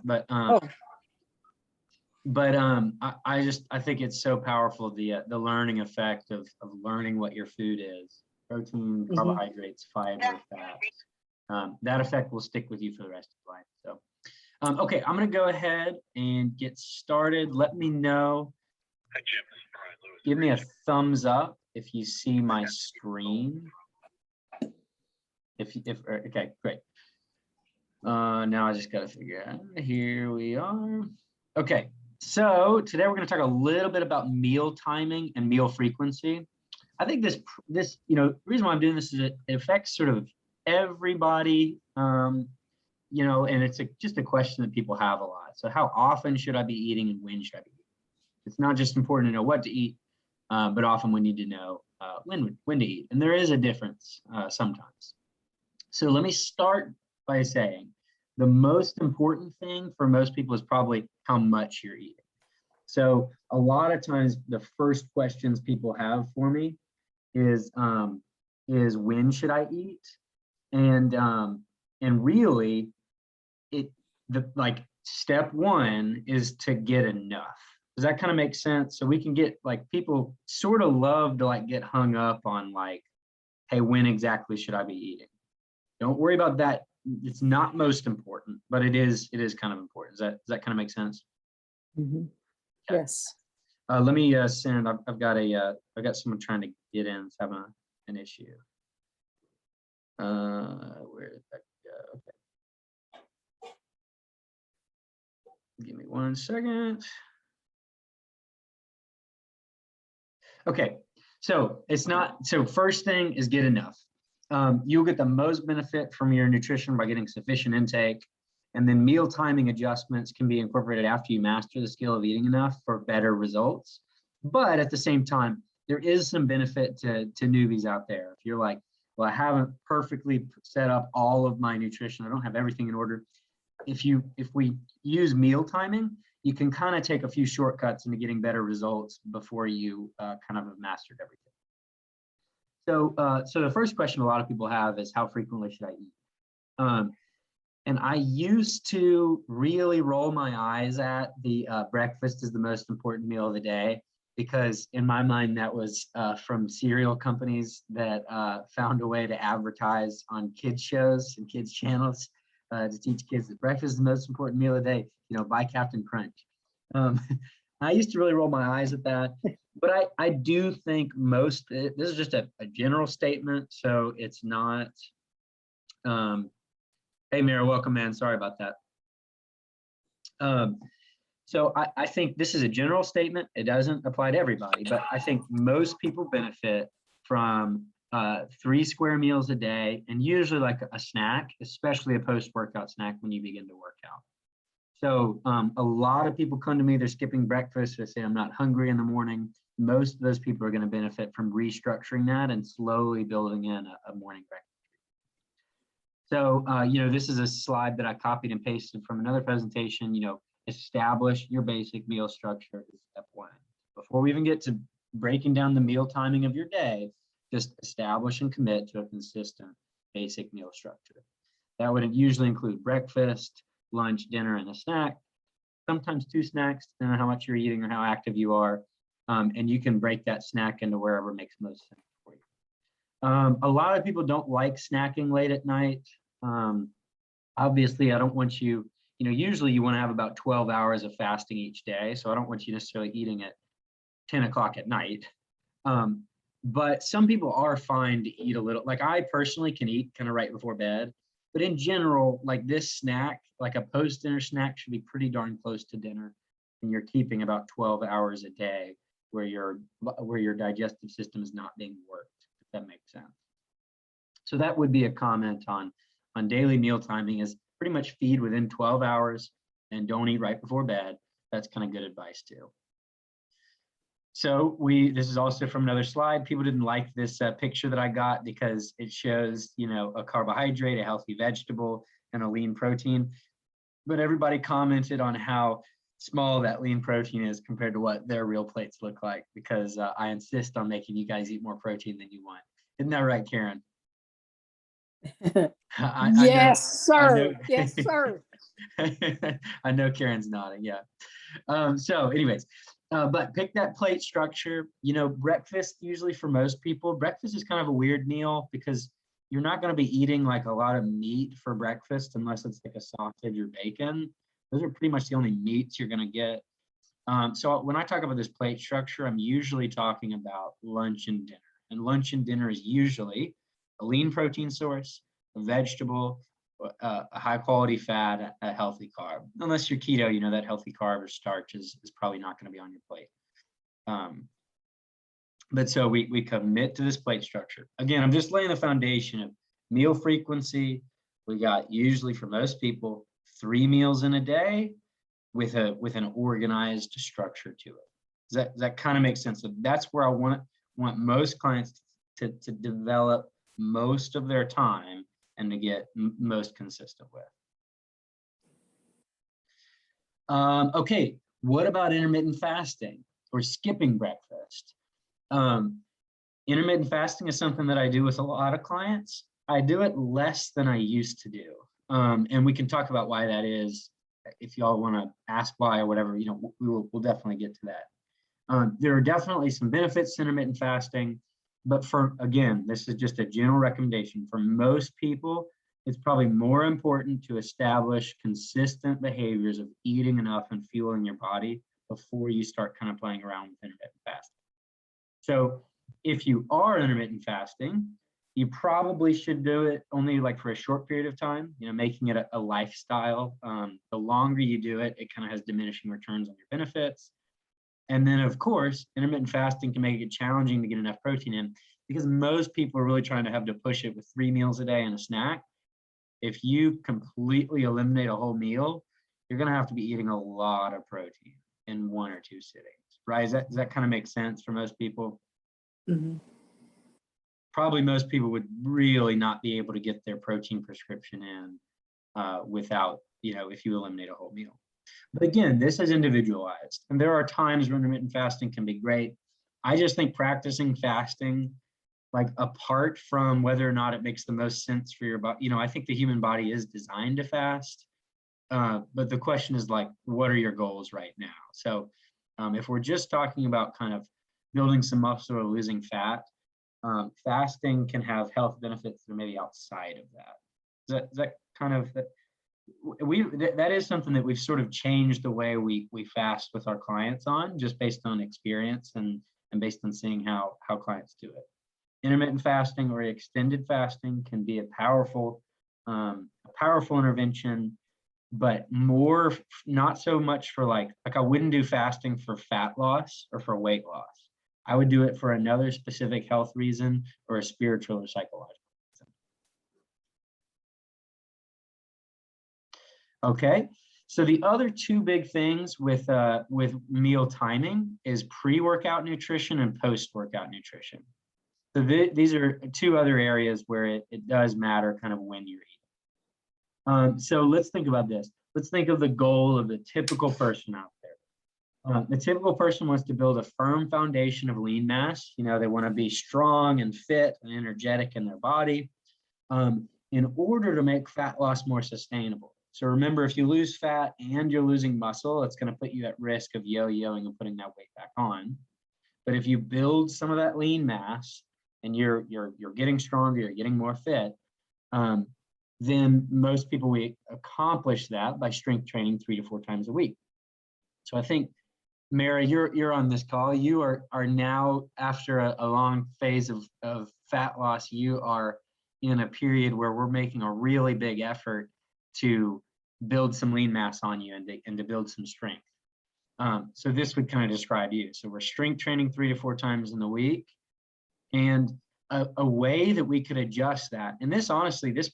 but I think it's so powerful, the learning effect of learning what your food is: protein, carbohydrates, fiber, fats. That effect will stick with you for the rest of life. So, okay, I'm gonna go ahead and get started. Let me know. Give me a thumbs up if you see my screen. Okay, great. Now I just got to figure out. Here we are. Okay, so today we're going to talk a little bit about meal timing and meal frequency. I think this the reason why I'm doing this is it affects sort of everybody, and it's just a question that people have a lot. So how often should I be eating and when should I be eating? It's not just important to know what to eat, but often we need to know when to eat. And there is a difference sometimes. So let me start by saying the most important thing for most people is probably how much you're eating. So a lot of times the first questions people have for me is when should I eat? And really step one is to get enough. Does that kind of make sense? So we can get people sort of love to get hung up on hey, when exactly should I be eating? Don't worry about that. It's not most important, but it is kind of important. Does that kind of make sense? Mm-hmm. Okay. Yes. Let me send. I've got someone trying to get in. It's having an issue. Where did that go? Okay. Give me 1 second. Okay. So first thing is get enough. You'll get the most benefit from your nutrition by getting sufficient intake, and then meal timing adjustments can be incorporated after you master the skill of eating enough for better results. But at the same time, there is some benefit to newbies out there. If you're like, well, I haven't perfectly set up all of my nutrition, I don't have everything in order. If we use meal timing, you can kind of take a few shortcuts into getting better results before you kind of have mastered everything. So the first question a lot of people have is, how frequently should I eat? And I used to really roll my eyes at the breakfast is the most important meal of the day, because in my mind that was from cereal companies that found a way to advertise on kids shows and kids channels to teach kids that breakfast is the most important meal of the day. Buy Captain Crunch. I used to really roll my eyes at that. But I do think this is just a general statement, so it's not, hey, Mira, welcome, man. Sorry about that. So I think this is a general statement. It doesn't apply to everybody, but I think most people benefit from 3 square meals a day, and usually like a snack, especially a post-workout snack when you begin to work out. So a lot of people come to me, they're skipping breakfast, they say, I'm not hungry in the morning. Most of those people are going to benefit from restructuring that and slowly building in a morning breakfast. So, this is a slide that I copied and pasted from another presentation. Establish your basic meal structure is step 1. Before we even get to breaking down the meal timing of your day, just establish and commit to a consistent basic meal structure. That would usually include breakfast, lunch, dinner, and a snack, sometimes 2 snacks, depending on how much you're eating or how active you are. And you can break that snack into wherever makes most sense for you. A lot of people don't like snacking late at night. Obviously, I don't want you, usually you want to have about 12 hours of fasting each day. So I don't want you necessarily eating at 10 o'clock at night. But some people are fine to eat a little. Like I personally can eat kind of right before bed. But in general, like this snack, like a post-dinner snack, should be pretty darn close to dinner. And you're keeping about 12 hours a day where your digestive system is not being worked, if that makes sense. So that would be a comment on daily meal timing, is pretty much feed within 12 hours and don't eat right before bed. That's kind of good advice too. So this is also from another slide. People didn't like this picture that I got because it shows, a carbohydrate, a healthy vegetable, and a lean protein. But everybody commented on how small that lean protein is compared to what their real plates look like, because I insist on making you guys eat more protein than you want. Isn't that right, Karen? Yes, sir. Yes, sir. I know Karen's nodding. Yeah. So anyways, but pick that plate structure. You know, breakfast usually for most people, breakfast is kind of a weird meal because you're not going to be eating like a lot of meat for breakfast unless it's like a sausage or bacon. Those are pretty much the only meats you're going to get. So when I talk about this plate structure, I'm usually talking about lunch and dinner. And lunch and dinner is usually a lean protein source, a vegetable, a high quality fat, a healthy carb. Unless you're keto, you know, that healthy carb or starch is probably not going to be on your plate. But so we commit to this plate structure. Again, I'm just laying the foundation of meal frequency. We got usually for most people 3 meals in a day with an organized structure to it. Does that kind of make sense? So that's where I want most clients to develop most of their time and to get most consistent with. Okay, what about intermittent fasting or skipping breakfast? Intermittent fasting is something that I do with a lot of clients. I do it less than I used to do. And we can talk about why that is. If y'all want to ask why or whatever, you know, we'll definitely get to that. There are definitely some benefits to intermittent fasting, but again, this is just a general recommendation. For most people, it's probably more important to establish consistent behaviors of eating enough and fueling your body before you start kind of playing around with intermittent fasting. So if you are intermittent fasting, you probably should do it only like for a short period of time, you know, making it a lifestyle. The longer you do it, it kind of has diminishing returns on your benefits. And then of course, intermittent fasting can make it challenging to get enough protein in because most people are really trying to have to push it with 3 meals a day and a snack. If you completely eliminate a whole meal, you're going to have to be eating a lot of protein in 1 or 2 sittings, right? Does that kind of make sense for most people? Mm-hmm. Probably most people would really not be able to get their protein prescription in without, you know, if you eliminate a whole meal. But again, this is individualized. And there are times when intermittent fasting can be great. I just think practicing fasting, like apart from whether or not it makes the most sense for your body, you know, I think the human body is designed to fast. But the question is like, what are your goals right now? So if we're just talking about kind of building some muscle or losing fat, fasting can have health benefits that are maybe outside of that. Is that kind of that is something that we've sort of changed the way we fast with our clients on, just based on experience and based on seeing how clients do it. Intermittent fasting or extended fasting can be a powerful intervention, but more not so much for like I wouldn't do fasting for fat loss or for weight loss. I would do it for another specific health reason or a spiritual or psychological reason. Okay, so the other 2 big things with meal timing is pre-workout nutrition and post-workout nutrition. So these are 2 other areas where it does matter kind of when you're eating. So let's think about this. Let's think of the goal of the typical person out there. The typical person wants to build a firm foundation of lean mass. You know, they want to be strong and fit and energetic in their body in order to make fat loss more sustainable. So remember, if you lose fat and you're losing muscle, it's going to put you at risk of yo-yoing and putting that weight back on. But if you build some of that lean mass and you're getting stronger, you're getting more fit, then most people we accomplish that by strength training 3 to 4 times a week. So I think, Mary, you're on this call. You are now, after a long phase of fat loss, you are in a period where we're making a really big effort to build some lean mass on you and to build some strength. So this would kind of describe you. So we're strength training 3 to 4 times in the week. And a way that we could adjust that, and this honestly, this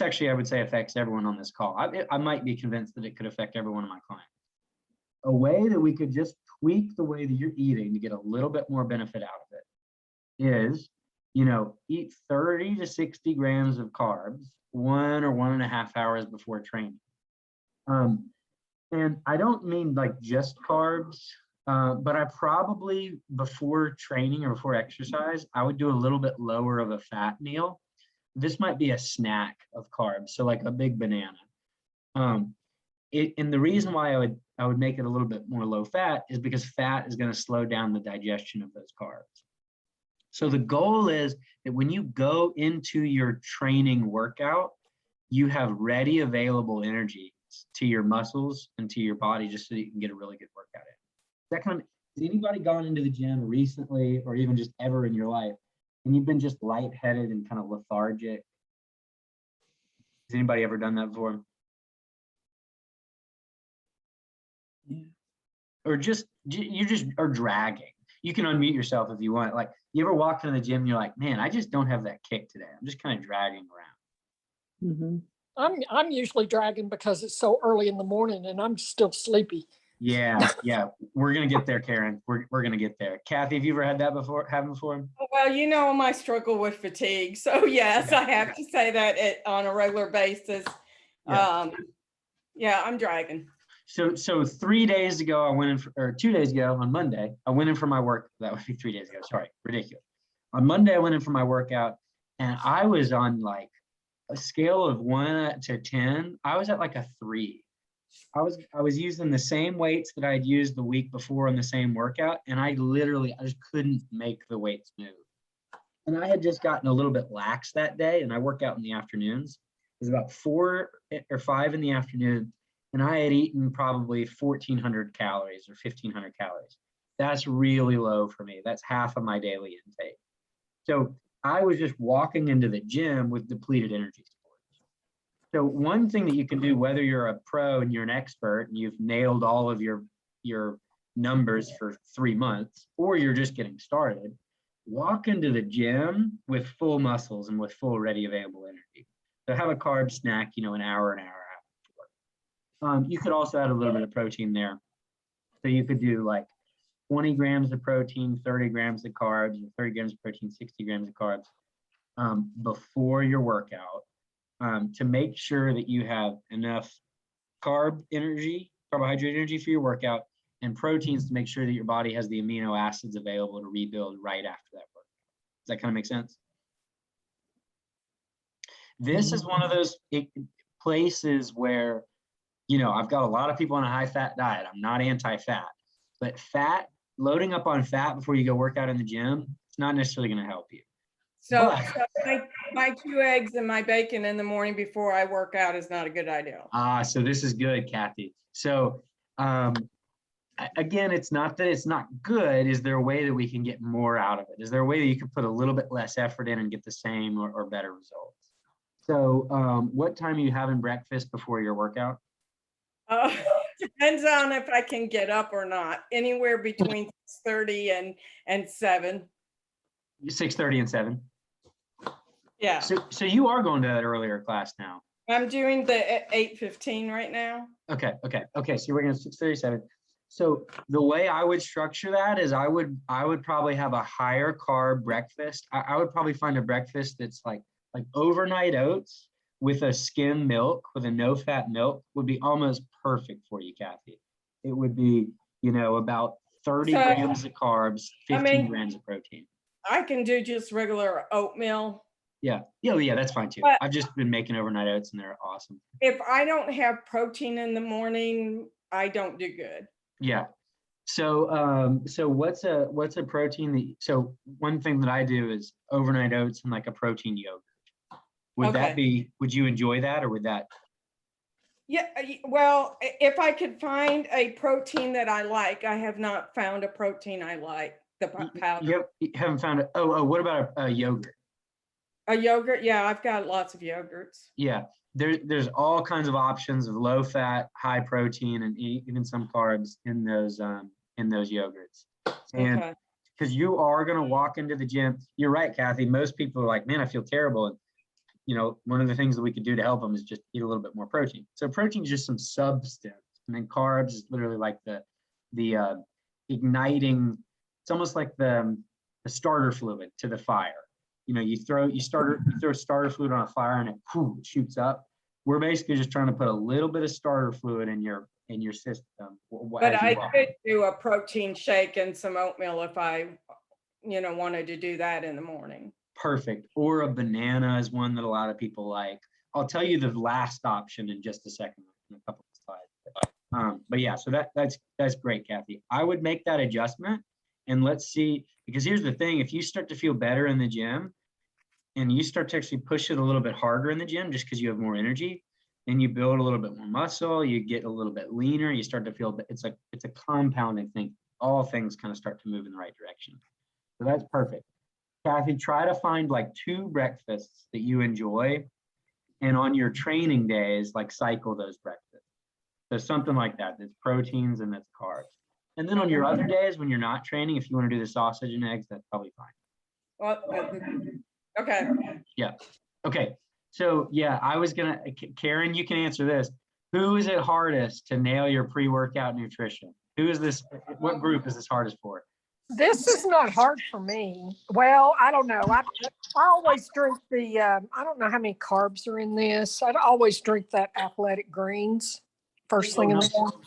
actually I would say affects everyone on this call. I might be convinced that it could affect every one of my clients. A way that we could just tweak the way that you're eating to get a little bit more benefit out of it is, you know, eat 30 to 60 grams of carbs 1 or 1.5 hours before training. And I don't mean like just carbs, but I probably before training or before exercise, I would do a little bit lower of a fat meal. this might be a snack of carbs. So like a big banana. And the reason why I would make it a little bit more low fat is because fat is going to slow down the digestion of those carbs. So the goal is that when you go into your training workout, you have ready available energy to your muscles and to your body, just so you can get a really good workout in. Has anybody gone into the gym recently or even just ever in your life and you've been just lightheaded and kind of lethargic? Has anybody ever done that before? Yeah. Or you just are dragging. You can unmute yourself if you want. Like, you ever walk into the gym and you're like, man, I just don't have that kick today. I'm just kind of dragging around. Mm-hmm. I'm usually dragging because it's so early in the morning and I'm still sleepy. Yeah. We're gonna get there, Karen. We're gonna get there. Kathy, have you ever had that before? Well, you know my struggle with fatigue. So yes, I have to say that on a regular basis. Yeah, I'm dragging. So 3 days ago, I went in or 2 days ago on Monday, I went in for my work. That would be 3 days ago. Sorry, ridiculous. On Monday, I went in for my workout and I was on like a scale of 1 to 10. I was at like a 3. I was using the same weights that I'd used the week before in the same workout. And I just couldn't make the weights move. And I had just gotten a little bit lax that day, and I work out in the afternoons. It was about 4 or 5 in the afternoon. And I had eaten probably 1,400 calories or 1,500 calories. That's really low for me. That's half of my daily intake. So I was just walking into the gym with depleted energy stores. So one thing that you can do, whether you're a pro and you're an expert and you've nailed all of your numbers for 3 months, or you're just getting started, walk into the gym with full muscles and with full ready available energy. So have a carb snack, an hour after. You could also add a little bit of protein there. So you could do like 20 grams of protein, 30 grams of carbs, or 30 grams of protein, 60 grams of carbs before your workout to make sure that you have enough carbohydrate energy for your workout, and proteins to make sure that your body has the amino acids available to rebuild right after that workout. Does that kind of make sense? This is one of those places where I've got a lot of people on a high fat diet. I'm not anti-fat, but loading up on fat before you go work out in the gym, it's not necessarily going to help you. So my 2 eggs and my bacon in the morning before I work out is not a good idea. So this is good, Kathy. So again, it's not that it's not good. Is there a way that we can get more out of it? Is there a way that you can put a little bit less effort in and get the same or better results? So what time are you having breakfast before your workout? Depends on if I can get up or not. Anywhere between 6:30 and 7. 6:30 and 7. Yeah. So you are going to that earlier class now. I'm doing the 8:15 right now. Okay. So you're working at 6:37. So the way I would structure that is I would probably have a higher carb breakfast. I would probably find a breakfast that's like overnight oats with a skim milk, with a no-fat milk, would be almost perfect for you, Kathy. It would be, about 30 grams of carbs, 15 grams of protein. I can do just regular oatmeal. Yeah, that's fine too. I've just been making overnight oats and they're awesome. If I don't have protein in the morning, I don't do good. Yeah. So what's a protein so one thing that I do is overnight oats and like a protein yogurt. Would you enjoy that, or would that? Yeah, well, if I could find a protein that I like, I have not found a protein I like, the powder. You haven't found it? Oh, what about a yogurt? A yogurt? Yeah, I've got lots of yogurts. Yeah, there's all kinds of options of low fat, high protein, and even some carbs in those yogurts. And because you are going to walk into the gym, you're right, Kathy. Most people are like, man, I feel terrible. And one of the things that we could do to help them is just eat a little bit more protein. So protein is just some substance, and then carbs is literally like the igniting. It's almost like the starter fluid to the fire. You throw starter fluid on a fire and it shoots up. We're basically just trying to put a little bit of starter fluid in your system. But I could do a protein shake and some oatmeal if I wanted to do that in the morning. perfect. Or a banana is one that a lot of people like. I'll tell you the last option in just a second, in a couple of slides. But yeah, so that's great, Kathy. I would make that adjustment, and let's see, because here's the thing: if you start to feel better in the gym, and you start to actually push it a little bit harder in the gym, just because you have more energy, and you build a little bit more muscle, you get a little bit leaner, you start to feel, it's a compounding thing. All things kind of start to move in the right direction. So that's perfect. Kathy, try to find like 2 breakfasts that you enjoy, and on your training days, like cycle those breakfasts. So something like that, that's proteins and that's carbs. And then on your other days when you're not training, if you want to do the sausage and eggs, that's probably fine. Well, okay. Yeah. Okay. So yeah, I was gonna, Karen, you can answer this. Who is it hardest to nail your pre-workout nutrition? Who is this? What group is this hardest for? This is not hard for me. Well, I don't know. I always drink the, I don't know how many carbs are in this. I always drink that athletic greens first thing in the morning.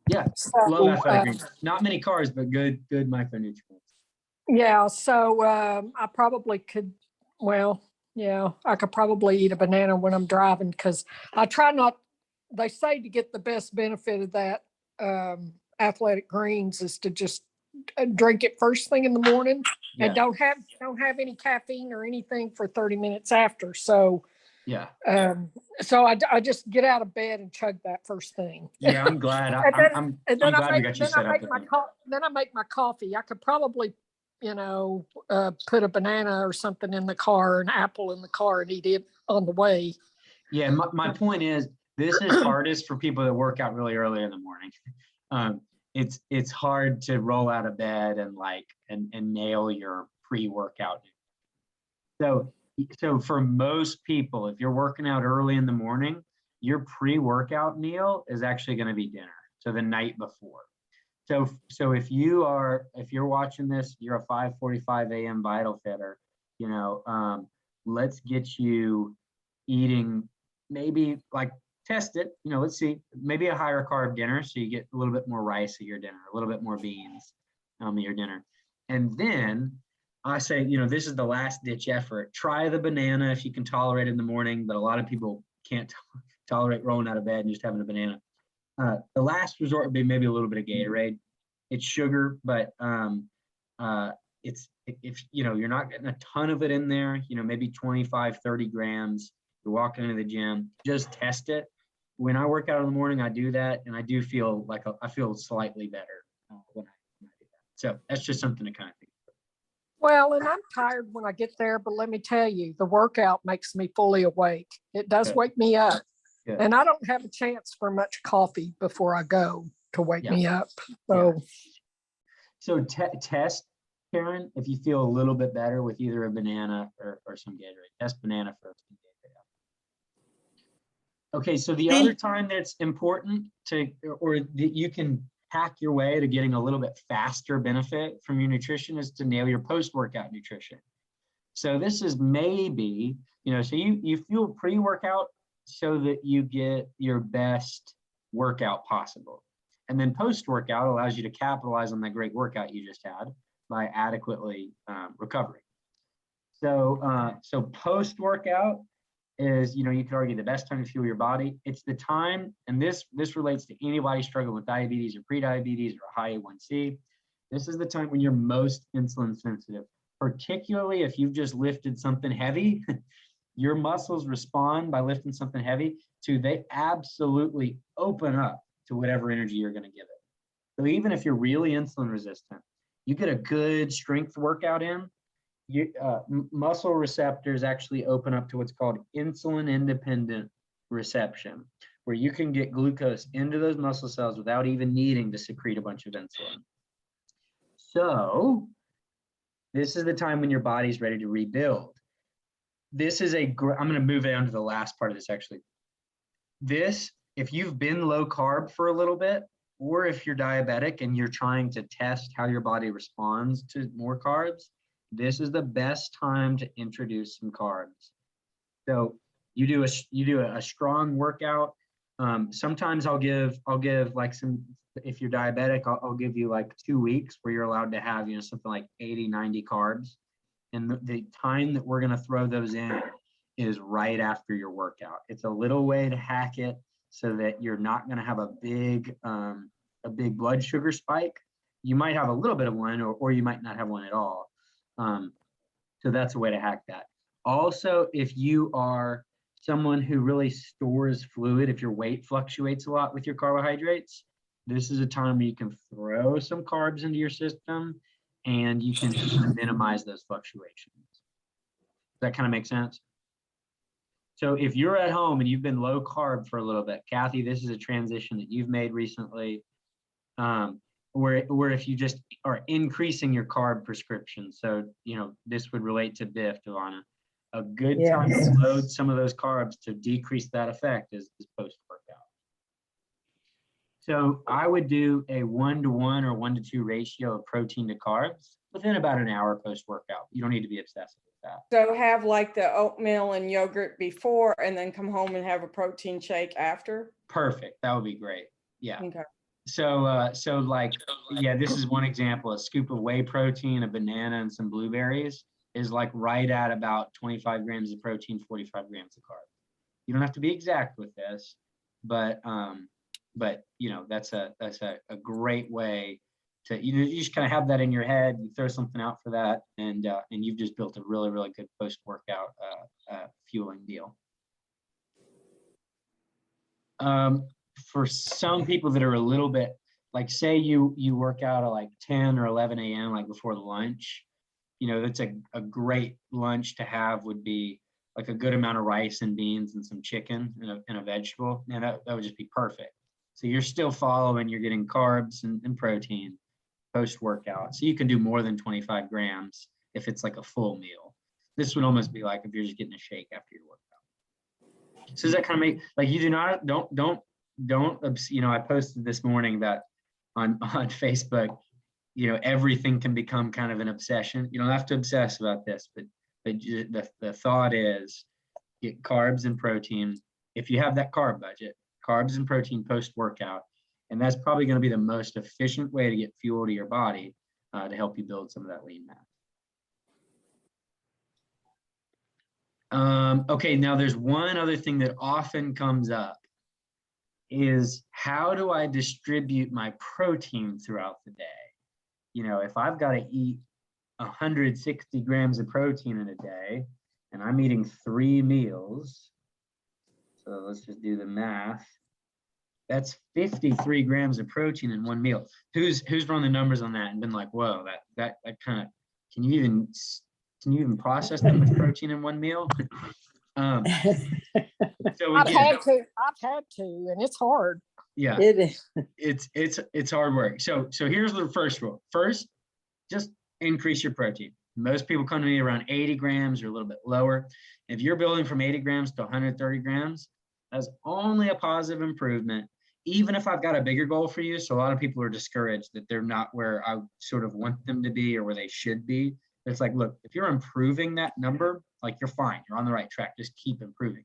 Yeah, So, love athletic greens. Not many carbs, but good micronutrients. yeah, so I probably could, well, yeah, I could probably eat a banana when I'm driving because I try not, they say to get the best benefit of that athletic greens is to just drink it first thing in the morning and don't have any caffeine or anything for 30 minutes after. So yeah, so I just get out of bed and chug that first thing. Yeah, I'm glad. I'm glad we got you set up. Then I make my coffee. I could probably, put a banana or something in the car, an apple in the car, and eat it on the way. Yeah, my point is, this is hardest for people that work out really early in the morning. It's hard to roll out of bed and nail your pre-workout. So for most people, if you're working out early in the morning, your pre-workout meal is actually going to be dinner. So the night before. So if you're watching this, you're a 5:45 a.m. Vital Fitter, let's get you eating, maybe like test it, let's see, maybe a higher carb dinner. So you get a little bit more rice at your dinner, a little bit more beans at your dinner. And then I say, this is the last ditch effort. Try the banana if you can tolerate it in the morning, but a lot of people can't tolerate rolling out of bed and just having a banana. The last resort would be maybe a little bit of Gatorade. It's sugar, but if you're not getting a ton of it in there, maybe 25, 30 grams, you're walking into the gym, just test it. When I work out in the morning, I do that, and I do feel like I feel slightly better when I do that. So that's just something to kind of think about. Well, and I'm tired when I get there, but let me tell you, the workout makes me fully awake. It does wake me up. Good. And I don't have a chance for much coffee before I go to wake me up. So test, Karen, if you feel a little bit better with either a banana or some Gatorade. Test banana first. Okay, so the other time that's important or that you can hack your way to getting a little bit faster benefit from your nutrition is to nail your post-workout nutrition. So this is maybe, so you feel pre-workout so that you get your best workout possible. And then post-workout allows you to capitalize on that great workout you just had by adequately recovering. So post-workout is, you could argue the best time to fuel your body. It's the time, and this relates to anybody struggling with diabetes or prediabetes or a high A1C. This is the time when you're most insulin sensitive, particularly if you've just lifted something heavy. Your muscles respond by lifting something heavy they absolutely open up to whatever energy you're going to give it. So even if you're really insulin resistant, you get a good strength workout in, muscle receptors actually open up to what's called insulin independent reception, where you can get glucose into those muscle cells without even needing to secrete a bunch of insulin. So this is the time when your body's ready to rebuild. This is I'm going to move on to the last part of this actually. If you've been low carb for a little bit, or if you're diabetic and you're trying to test how your body responds to more carbs, this is the best time to introduce some carbs. So you do a strong workout. Sometimes I'll give like some, if you're diabetic, I'll give you like 2 weeks where you're allowed to have, something like 80, 90 carbs. And the time that we're going to throw those in is right after your workout. It's a little way to hack it so that you're not going to have a big blood sugar spike. You might have a little bit of one, or you might not have one at all. So that's a way to hack that. Also, if you are someone who really stores fluid, if your weight fluctuates a lot with your carbohydrates, this is a time where you can throw some carbs into your system and you can minimize those fluctuations. Does that kind of make sense? So if you're at home and you've been low carb for a little bit, Kathy, this is a transition that you've made recently, where if you just are increasing your carb prescription. So, this would relate to Biff, Devana. A good time to load some of those carbs to decrease that effect is post-workout. So I would do a 1-to-1 or 1-to-2 ratio of protein to carbs within about an hour post-workout. You don't need to be obsessive with that. So have like the oatmeal and yogurt before and then come home and have a protein shake after? Perfect. That would be great. Yeah. Okay. So this is one example. A scoop of whey protein, a banana, and some blueberries is like right at about 25 grams of protein, 45 grams of carbs. You don't have to be exact with this, but that's a great way to, you just kind of have that in your head. You throw something out for that, and you've just built a really, really good post-workout fueling deal. For some people that are a little bit, like say you work out at like 10 or 11 a.m. like before the lunch, that's a great lunch to have would be like a good amount of rice and beans and some chicken and a vegetable. And that would just be perfect. So you're still following, you're getting carbs and protein post-workout. So you can do more than 25 grams if it's like a full meal. This would almost be like if you're just getting a shake after your workout. So does that kind of make, like, you don't, I posted this morning that on Facebook, everything can become kind of an obsession. You don't have to obsess about this, but the thought is get carbs and protein. If you have that carb budget, carbs and protein post-workout, and that's probably going to be the most efficient way to get fuel to your body to help you build some of that lean mass. Okay, now there's one other thing that often comes up is how do I distribute my protein throughout the day? If I've got to eat 160 grams of protein in a day and I'm eating 3 meals, so let's just do the math. That's 53 grams of protein in one meal. Who's run the numbers on that and been like, whoa, that kind of, can you even process that much protein in one meal? So I've had to, and it's hard. Yeah, It is. it's hard work. So here's the first rule. First, just increase your protein. Most people come to me around 80 grams or a little bit lower. If you're building from 80 grams to 130 grams, that's only a positive improvement. Even if I've got a bigger goal for you, so a lot of people are discouraged that they're not where I sort of want them to be or where they should be. It's like, look, if you're improving that number, like you're fine, you're on the right track, just keep improving.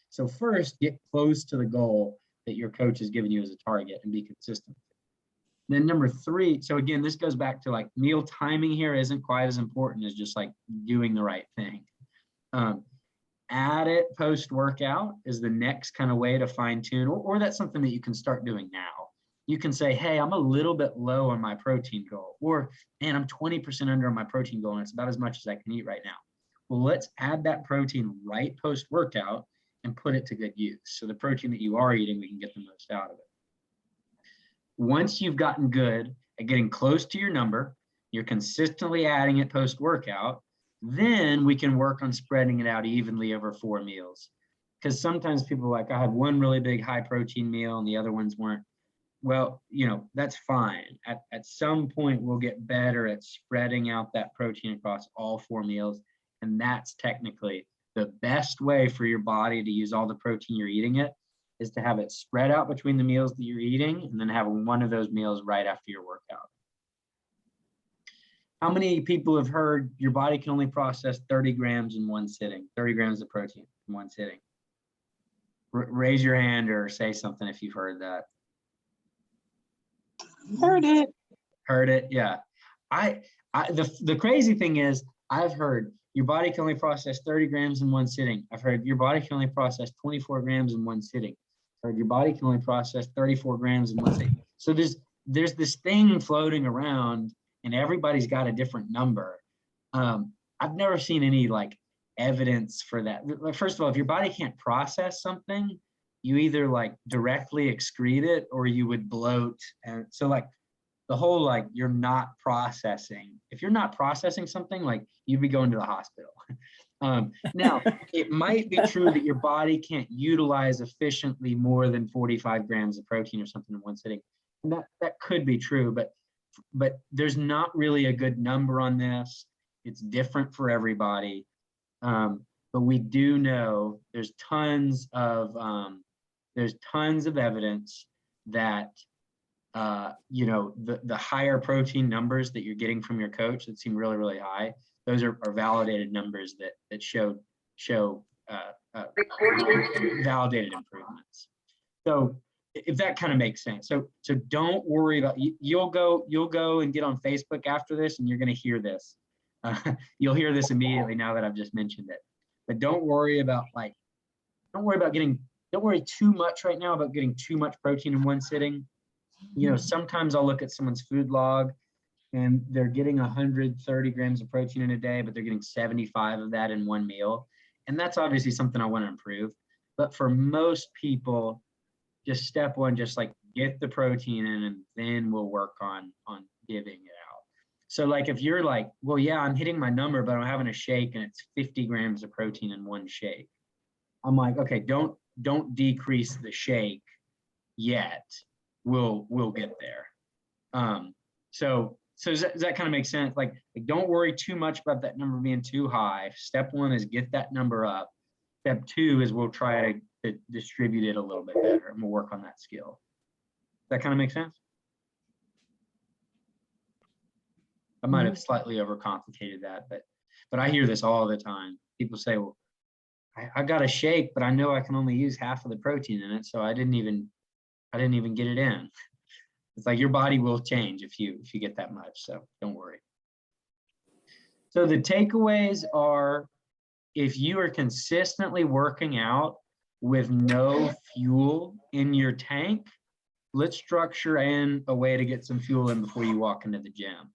So first, get close to the goal that your coach has given you as a target and be consistent. Then number 3, so again, this goes back to like meal timing here isn't quite as important as just like doing the right thing. Add it post-workout is the next kind of way to fine tune, or that's something that you can start doing now. You can say, hey, I'm a little bit low on my protein goal, or, man, I'm 20% under on my protein goal and it's about as much as I can eat right now. Well, let's add that protein right post-workout and put it to good use. So the protein that you are eating, we can get the most out of it. Once you've gotten good at getting close to your number, you're consistently adding it post-workout, then we can work on spreading it out evenly over 4 meals. Because sometimes people are like, I had one really big high protein meal and the other ones weren't. Well, that's fine. At some point, we'll get better at spreading out that protein across all 4 meals. And that's technically the best way for your body to use all the protein you're eating it, is to have it spread out between the meals that you're eating and then have one of those meals right after your workout. How many people have heard your body can only process 30 grams in one sitting, 30 grams of protein in one sitting? Raise your hand or say something if you've heard that. Heard it. Heard it, yeah. The crazy thing is, I've heard your body can only process 30 grams in one sitting. I've heard your body can only process 24 grams in one sitting. I've heard your body can only process 34 grams in one sitting. So there's this thing floating around, and everybody's got a different number. I've never seen any like evidence for that. First of all, if your body can't process something, you either like directly excrete it or you would bloat. And so like the whole like you're not processing. If you're not processing something, like you'd be going to the hospital. Now, it might be true that your body can't utilize efficiently more than 45 grams of protein or something in one sitting. And that could be true, but there's not really a good number on this. It's different for everybody. But we do know there's tons of evidence that the higher protein numbers that you're getting from your coach that seem really, really high, those are validated numbers that show validated improvements. So if that kind of makes sense. So don't worry about, you'll go and get on Facebook after this and you're going to hear this. You'll hear this immediately now that I've just mentioned it. But don't worry too much right now about getting too much protein in one sitting. Sometimes I'll look at someone's food log and they're getting 130 grams of protein in a day, but they're getting 75 of that in one meal. And that's obviously something I want to improve. But for most people, just step one, just like get the protein in and then we'll work on giving it out. So like if you're like, well, yeah, I'm hitting my number, but I'm having a shake and it's 50 grams of protein in one shake. I'm like, okay, don't decrease the yet. We'll get there. So does that kind of make sense? Like don't worry too much about that number being too high. Step one is get that number up. Step two is we'll try to distribute it a little bit better and we'll work on that skill. Does that kind of make sense? I might have slightly overcomplicated that, but I hear this all the time. People say, well, I got a shake, but I know I can only use half of the protein in it, so I didn't even get it in. It's like your body will change if you get that much, so don't worry. So the takeaways are, if you are consistently working out with no fuel in your tank, let's structure in a way to get some fuel in before you walk into the gym.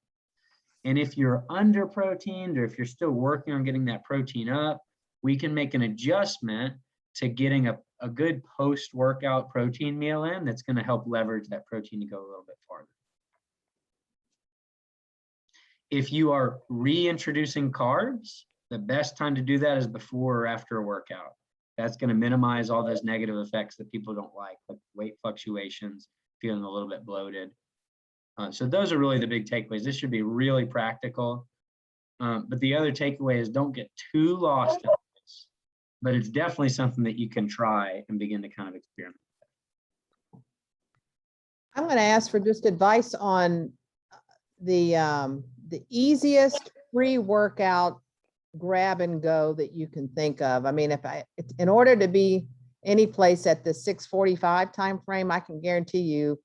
And if you're under proteined or if you're still working on getting that protein up, we can make an adjustment to getting a good post-workout protein meal in that's going to help leverage that protein to go a little bit farther. If you are reintroducing carbs, the best time to do that is before or after a workout. That's going to minimize all those negative effects that people don't like weight fluctuations, feeling a little bit bloated. So those are really the big takeaways. This should be really practical. But the other takeaway is don't get too lost in this, but it's definitely something that you can try and begin to kind of experiment with. I'm going to ask for just advice on the easiest pre-workout grab and go that you can think of. I mean, in order to be any place at the 6:45 time frame, I can guarantee you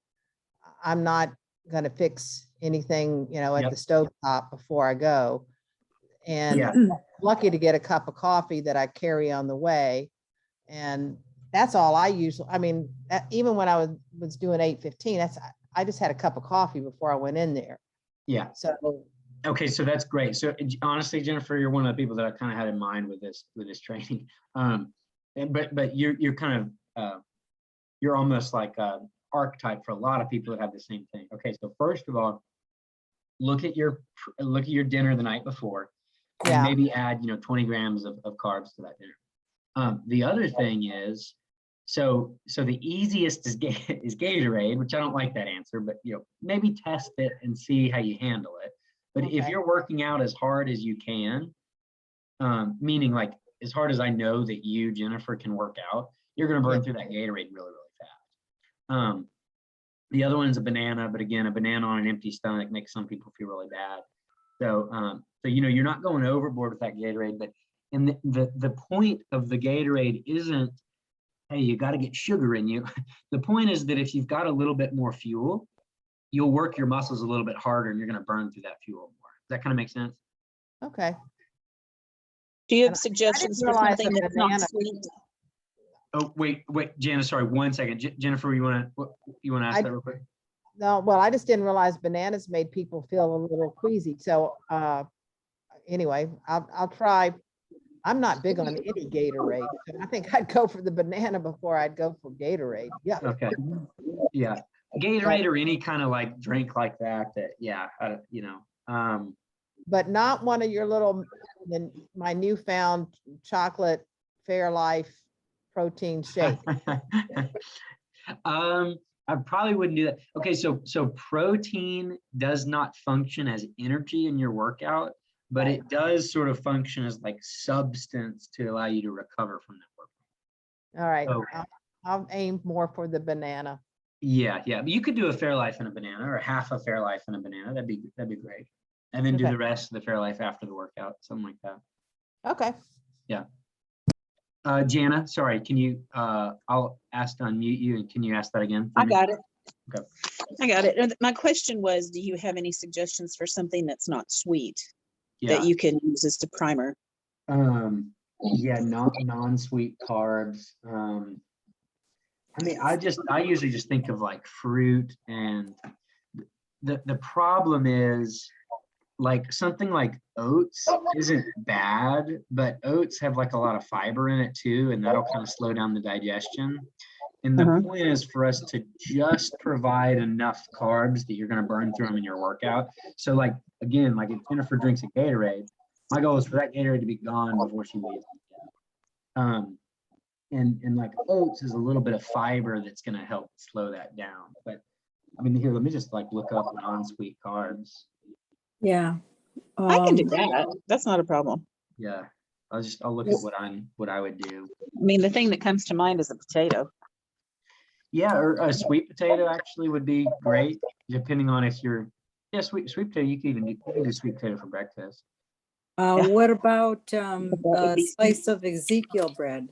I'm not going to fix anything, at the stovetop before I go. And I'm lucky to get a cup of coffee that I carry on the way. And that's all I usually, even when I was doing 8:15, I just had a cup of coffee before I went in there. Yeah. So, okay. So that's great. So honestly, Jennifer, you're one of the people that I kind of had in mind with this training. But you're kind of, you're almost like a archetype for a lot of people that have the same thing. Okay. So first of all, look at your dinner the night before. And maybe add 20 grams of carbs to that dinner. The other thing is, so the easiest is Gatorade, which I don't like that answer, but maybe test it and see how you handle it. But if you're working out as hard as you can, meaning like as hard as I know that you, Jennifer, can work out, you're going to burn through that Gatorade really, really fast. The other one is a banana, but again, a banana on an empty stomach makes some people feel really bad. So you're not going overboard with that Gatorade, but the point of the Gatorade isn't, hey, you got to get sugar in you. The point is that if you've got a little bit more fuel, you'll work your muscles a little bit harder and you're going to burn through that fuel more. Does that kind of make sense? Okay. Do you And have I suggestions didn't for realize something a that's not banana. sweet? Oh, wait, Janice, sorry, 1 second. Jennifer, you want to ask I- that real quick? No, well, I just didn't realize bananas made people feel a little queasy. So anyway, I'll try. I'm not big on any Gatorade. So I think I'd go for the banana before I'd go for Gatorade. Yeah. Okay. Yeah. Gatorade or any kind of like drink like that, yeah, But not one of your little, my newfound chocolate Fairlife protein shake. I probably wouldn't do that. Okay, so protein does not function as energy in your workout, but Right. it does sort of function as like substance to allow you to recover from that workout. All right, So I'll aim more for the banana. yeah, but you could do a Fairlife and a banana, or half a Fairlife and a banana. That'd be great. And then do Okay. the rest of the Fairlife after the workout, something like that. Okay. Jana, sorry, can you, I'll ask to unmute you, and can you ask that again? for I me? got it. Okay. I got it. And my question was, do you have any suggestions for something that's not sweet that Yeah, you can use as a primer? yeah, non-sweet carbs. I mean, I usually just think of like fruit, and the problem is like something like oats isn't bad, but oats have like a lot of fiber in it too, and that'll kind of slow down the digestion. And the point is for us to just provide enough carbs that you're going to burn through them in your workout. So like, again, like if Jennifer drinks a Gatorade, my goal is for that Gatorade to be gone before she leaves. And like oats is a little bit of fiber that's going to help slow that down. But I mean, here, let me just like look up non-sweet carbs. Yeah. I can do that. That's not a problem. Yeah, I'll look at what I would do. I mean, the thing that comes to mind is a potato. Yeah, or a sweet potato actually would be great, depending on if you're, yeah, sweet potato, you can do sweet potato for breakfast. What about would a be- slice of Ezekiel bread?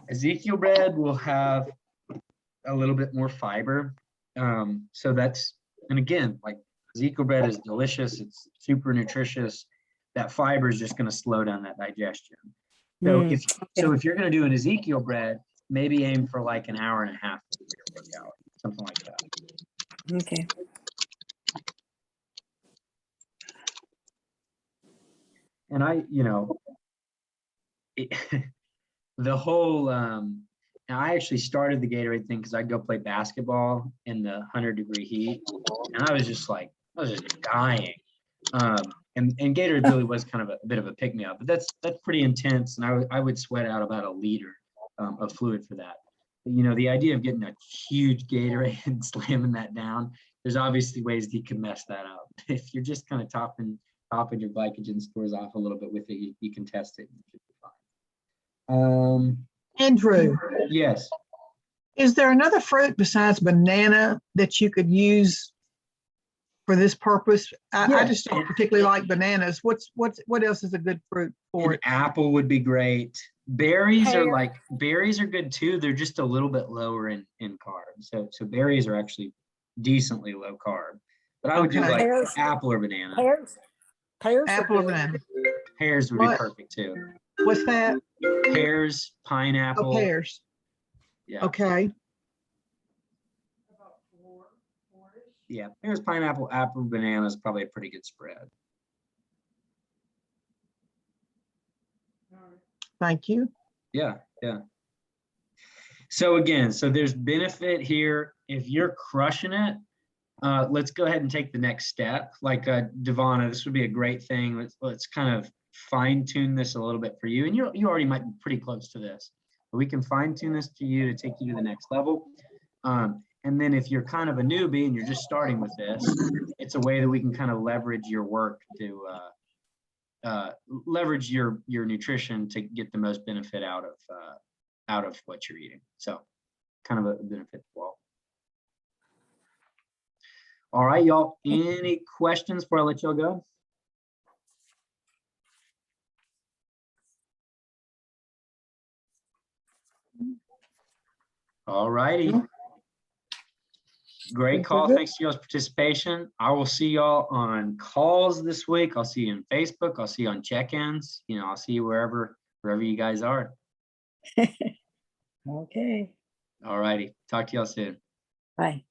Ezekiel bread will have a little bit more fiber. So that's, and again, like Ezekiel bread is delicious. It's super nutritious. That fiber is just going to slow down that digestion. So if you're going to do an Ezekiel bread, maybe aim for like an hour and a half of your workout, something like that. Okay. And the whole, now I actually started the Gatorade thing because I'd go play basketball in the 100-degree heat, and I was just dying. And Gatorade really was kind of a bit of a pick-me-up, but that's pretty intense, and I would sweat out about 1 liter of fluid for that. But, the idea of getting a huge Gatorade and slamming that down, there's obviously ways that you can mess that up. If you're just kind of topping your glycogen stores off a little bit with it, you can test it. You should be fine. Andrew, Yes. is there another fruit besides banana that you could use for this purpose? I Yeah. just don't particularly like bananas. What else is a good fruit for An it? apple would be great. Berries Pear. are good too. They're just a little bit lower in carbs. So berries are actually decently low carb. But I would do Okay. like Pears. apple or banana. Pears. Pears. are Apple or good. banana? Pears would be What? perfect too. What's that? Pears, pineapple. Oh, pears. Yeah. Okay. Yeah. Pears, pineapple, apple, banana is probably a pretty good spread. Thank you. Yeah. So again, there's benefit here. If you're crushing it, let's go ahead and take the next step. Like Devonna, this would be a great thing. Let's kind of fine tune this a little bit for you. And you already might be pretty close to this, but we can fine tune this to you to take you to the next level. And then if you're kind of a newbie and you're just starting with this, it's a way that we can kind of leverage your work to leverage your nutrition to get the most benefit out of what you're eating. So kind of a benefit to all. All right, y'all, any questions before I let y'all go? All righty. Great call. Thanks to y'all's participation. I will see y'all on calls this week. I'll see you on Facebook. I'll see you on check-ins. You know, I'll see you wherever you guys are. Okay, All righty. Talk to y'all soon. bye.